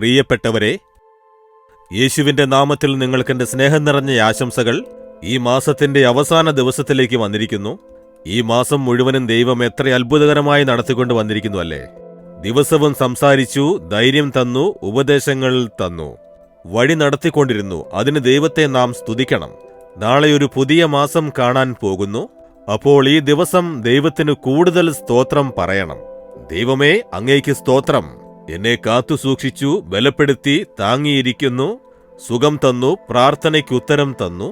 പ്രിയപ്പെട്ടവരെ, യേശുവിന്റെ നാമത്തിൽ നിങ്ങൾക്കെന്റെ സ്നേഹം നിറഞ്ഞ ആശംസകൾ. ഈ മാസത്തിന്റെ അവസാന ദിവസത്തിലേക്ക് വന്നിരിക്കുന്നു. ഈ മാസം മുഴുവനും ദൈവം എത്ര അത്ഭുതകരമായി നടത്തിക്കൊണ്ട് വന്നിരിക്കുന്നു അല്ലേ? ദിവസവും സംസാരിച്ചു, ധൈര്യം തന്നു, ഉപദേശങ്ങൾ തന്നു, വഴി നടത്തിക്കൊണ്ടിരുന്നു. അതിന് ദൈവത്തെ നാം സ്തുതിക്കണം. നാളെ ഒരു പുതിയ മാസം കാണാൻ പോകുന്നു. അപ്പോൾ ഈ ദിവസം ദൈവത്തിന് കൂടുതൽ സ്തോത്രം പറയണം. ദൈവമേ, അങ്ങേക്ക് സ്തോത്രം. എന്നെ കാത്തു സൂക്ഷിച്ചു, ബലപ്പെടുത്തി, താങ്ങിയിരിക്കുന്നു, സുഖം തന്നു, പ്രാർത്ഥനയ്ക്കുത്തരം തന്നു,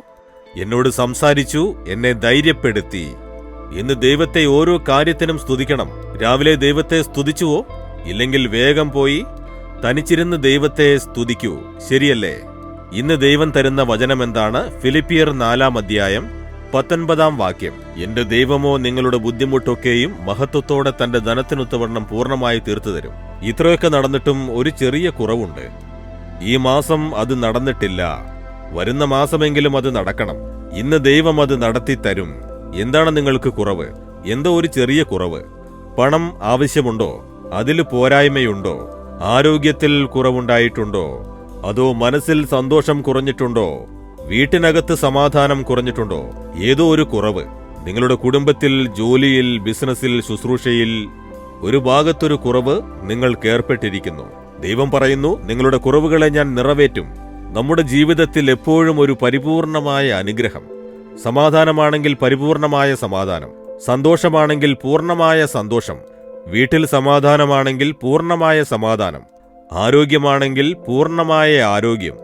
എന്നോട് സംസാരിച്ചു, എന്നെ ധൈര്യപ്പെടുത്തി. ഇന്ന് ദൈവത്തെ ഓരോ കാര്യത്തിനും സ്തുതിക്കണം. രാവിലെ ദൈവത്തെ സ്തുതിച്ചുവോ? ഇല്ലെങ്കിൽ വേഗം പോയി തനിച്ചിരുന്ന് ദൈവത്തെ സ്തുതിക്കൂ. ശരിയല്ലേ? ഇന്ന് ദൈവം തരുന്ന വചനമെന്താണ്? ഫിലിപ്പിയർ 4:19 എന്റെ ദൈവമോ നിങ്ങളുടെ ബുദ്ധിമുട്ടൊക്കെയും മഹത്വത്തോടെ തന്റെ ധനത്തിനൊത്തവണ്ണം പൂർണ്ണമായി തീർത്തു തരും. ഇത്രയൊക്കെ നടന്നിട്ടും ഒരു ചെറിയ കുറവുണ്ട്. ഈ മാസം അത് നടന്നിട്ടില്ല. വരുന്ന മാസമെങ്കിലും അത് നടക്കണം. ഇന്ന് ദൈവം അത് നടത്തി തരും. എന്താണ് നിങ്ങൾക്ക് കുറവ്? എന്തോ ഒരു ചെറിയ കുറവ്. പണം ആവശ്യമുണ്ടോ? അതിൽ പോരായ്മയുണ്ടോ? ആരോഗ്യത്തിൽ കുറവുണ്ടായിട്ടുണ്ടോ? അതോ മനസ്സിൽ സന്തോഷം കുറഞ്ഞിട്ടുണ്ടോ? വീട്ടിനകത്ത് സമാധാനം കുറഞ്ഞിട്ടുണ്ടോ? ഏതോ ഒരു കുറവ്. നിങ്ങളുടെ കുടുംബത്തിൽ, ജോലിയിൽ, ബിസിനസ്സിൽ, ശുശ്രൂഷയിൽ ഒരു ഭാഗത്തൊരു കുറവ് നിങ്ങൾക്കേർപ്പെട്ടിരിക്കുന്നു. ദൈവം പറയുന്നു, നിങ്ങളുടെ കുറവുകളെ ഞാൻ നിറവേറ്റും. നമ്മുടെ ജീവിതത്തിൽ എപ്പോഴും ഒരു പരിപൂർണമായ അനുഗ്രഹം. സമാധാനമാണെങ്കിൽ പരിപൂർണമായ സമാധാനം, സന്തോഷമാണെങ്കിൽ പൂർണ്ണമായ സന്തോഷം, വീട്ടിൽ സമാധാനമാണെങ്കിൽ പൂർണ്ണമായ സമാധാനം, ആരോഗ്യമാണെങ്കിൽ പൂർണ്ണമായ ആരോഗ്യം,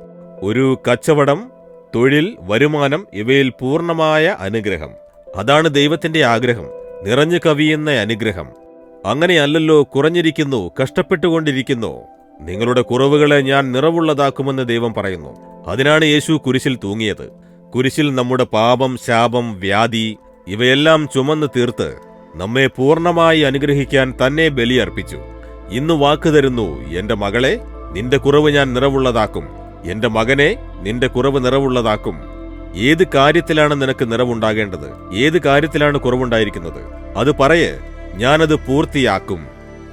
ഒരു കച്ചവടം, തൊഴിൽ, വരുമാനം, ഇവയിൽ പൂർണ്ണമായ അനുഗ്രഹം. അതാണ് ദൈവത്തിന്റെ ആഗ്രഹം, നിറഞ്ഞു കവിയുന്ന അനുഗ്രഹം. അങ്ങനെയല്ലല്ലോ കുറഞ്ഞിരിക്കുന്നു, കഷ്ടപ്പെട്ടുകൊണ്ടിരിക്കുന്നു. നിങ്ങളുടെ കുറവുകളെ ഞാൻ നിറവുള്ളതാക്കുമെന്ന് ദൈവം പറയുന്നു. അതിനാണ് യേശു കുരിശിൽ തൂങ്ങിയത്. കുരിശിൽ നമ്മുടെ പാപം, ശാപം, വ്യാധി ഇവയെല്ലാം ചുമന്ന് തീർത്ത് നമ്മെ പൂർണ്ണമായി അനുഗ്രഹിക്കാൻ തന്നെ ബലിയർപ്പിച്ചു. ഇന്ന് വാക്ക് തരുന്നു, എന്റെ മകളെ, നിന്റെ കുറവ് ഞാൻ നിറവുള്ളതാക്കും. എന്റെ മകനെ, നിന്റെ കുറവ് നിറവുള്ളതാക്കും. ഏത് കാര്യത്തിലാണ് നിനക്ക് നിറവുണ്ടാകേണ്ടത്? ഏത് കാര്യത്തിലാണ് കുറവുണ്ടായിരിക്കുന്നത്? അത് പറയേ, ഞാനത് പൂർത്തിയാക്കും.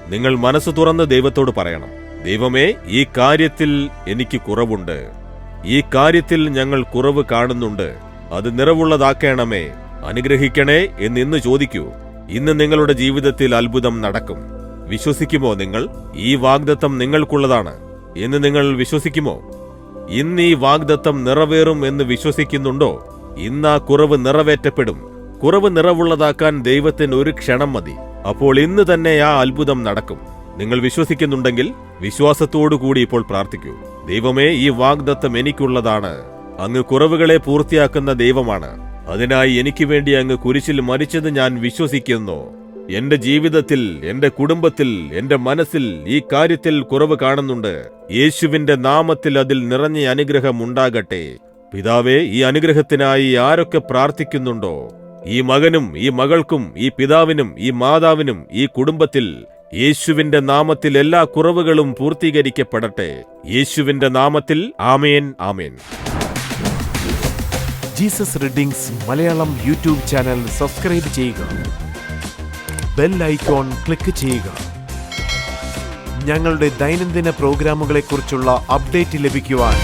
നിങ്ങൾ മനസ്സ് തുറന്ന് ദൈവത്തോട് പറയണം, ദൈവമേ, ഈ കാര്യത്തിൽ എനിക്ക് കുറവുണ്ട്, ഈ കാര്യത്തിൽ ഞങ്ങൾ കുറവ് കാണുന്നുണ്ട്, അത് നിറവുള്ളതാക്കണമേ, അനുഗ്രഹിക്കണേ എന്നിന്ന് ചോദിക്കൂ. ഇന്ന് നിങ്ങളുടെ ജീവിതത്തിൽ അത്ഭുതം നടക്കും. വിശ്വസിക്കുമോ നിങ്ങൾ? ഈ വാഗ്ദത്തം നിങ്ങൾക്കുള്ളതാണ് എന്ന് നിങ്ങൾ വിശ്വസിക്കുമോ? ഇന്ന് ഈ വാഗ്ദത്തം നിറവേറും എന്ന് വിശ്വസിക്കുന്നുണ്ടോ? ഇന്ന് ആ കുറവ് നിറവേറ്റപ്പെടും. കുറവ് നിറവുള്ളതാക്കാൻ ദൈവത്തിന് ഒരു ക്ഷണം മതി. അപ്പോൾ ഇന്ന് തന്നെ ആ അത്ഭുതം നടക്കും. നിങ്ങൾ വിശ്വസിക്കുന്നുണ്ടെങ്കിൽ വിശ്വാസത്തോടുകൂടി ഇപ്പോൾ പ്രാർത്ഥിക്കൂ. ദൈവമേ, ഈ വാഗ്ദത്തം എനിക്കുള്ളതാണ്. അങ്ങ് കുറവുകളെ പൂർത്തിയാക്കുന്ന ദൈവമാണ്. അതിനായി എനിക്ക് വേണ്ടി അങ്ങ് കുരിശിൽ മരിച്ചത് ഞാൻ വിശ്വസിക്കുന്നു. എന്റെ ജീവിതത്തിൽ, എന്റെ കുടുംബത്തിൽ, എന്റെ മനസ്സിൽ ഈ കാര്യത്തിൽ കുറവ് കാണുന്നുണ്ട്. യേശുവിന്റെ നാമത്തിൽ അതിൽ നിറഞ്ഞ അനുഗ്രഹം ഉണ്ടാകട്ടെ. പിതാവേ, ഈ അനുഗ്രഹത്തിനായി ആരൊക്കെ പ്രാർത്ഥിക്കുന്നുണ്ടോ, ഈ മകനും ഈ മകൾക്കും ഈ പിതാവിനും ഈ മാതാവിനും ഈ കുടുംബത്തിൽ യേശുവിന്റെ നാമത്തിൽ എല്ലാ കുറവുകളും പൂർത്തീകരിക്കപ്പെടട്ടെ. യേശുവിന്റെ നാമത്തിൽ ആമേൻ, ആമേൻ. Jesus readings Malayalam YouTube channel subscribe ചെയ്യുക. ബെൽ ഐക്കോൺ ക്ലിക്ക് ചെയ്യുക. ഞങ്ങളുടെ ദൈനംദിന പ്രോഗ്രാമുകളെക്കുറിച്ചുള്ള അപ്ഡേറ്റ് ലഭിക്കുവാൻ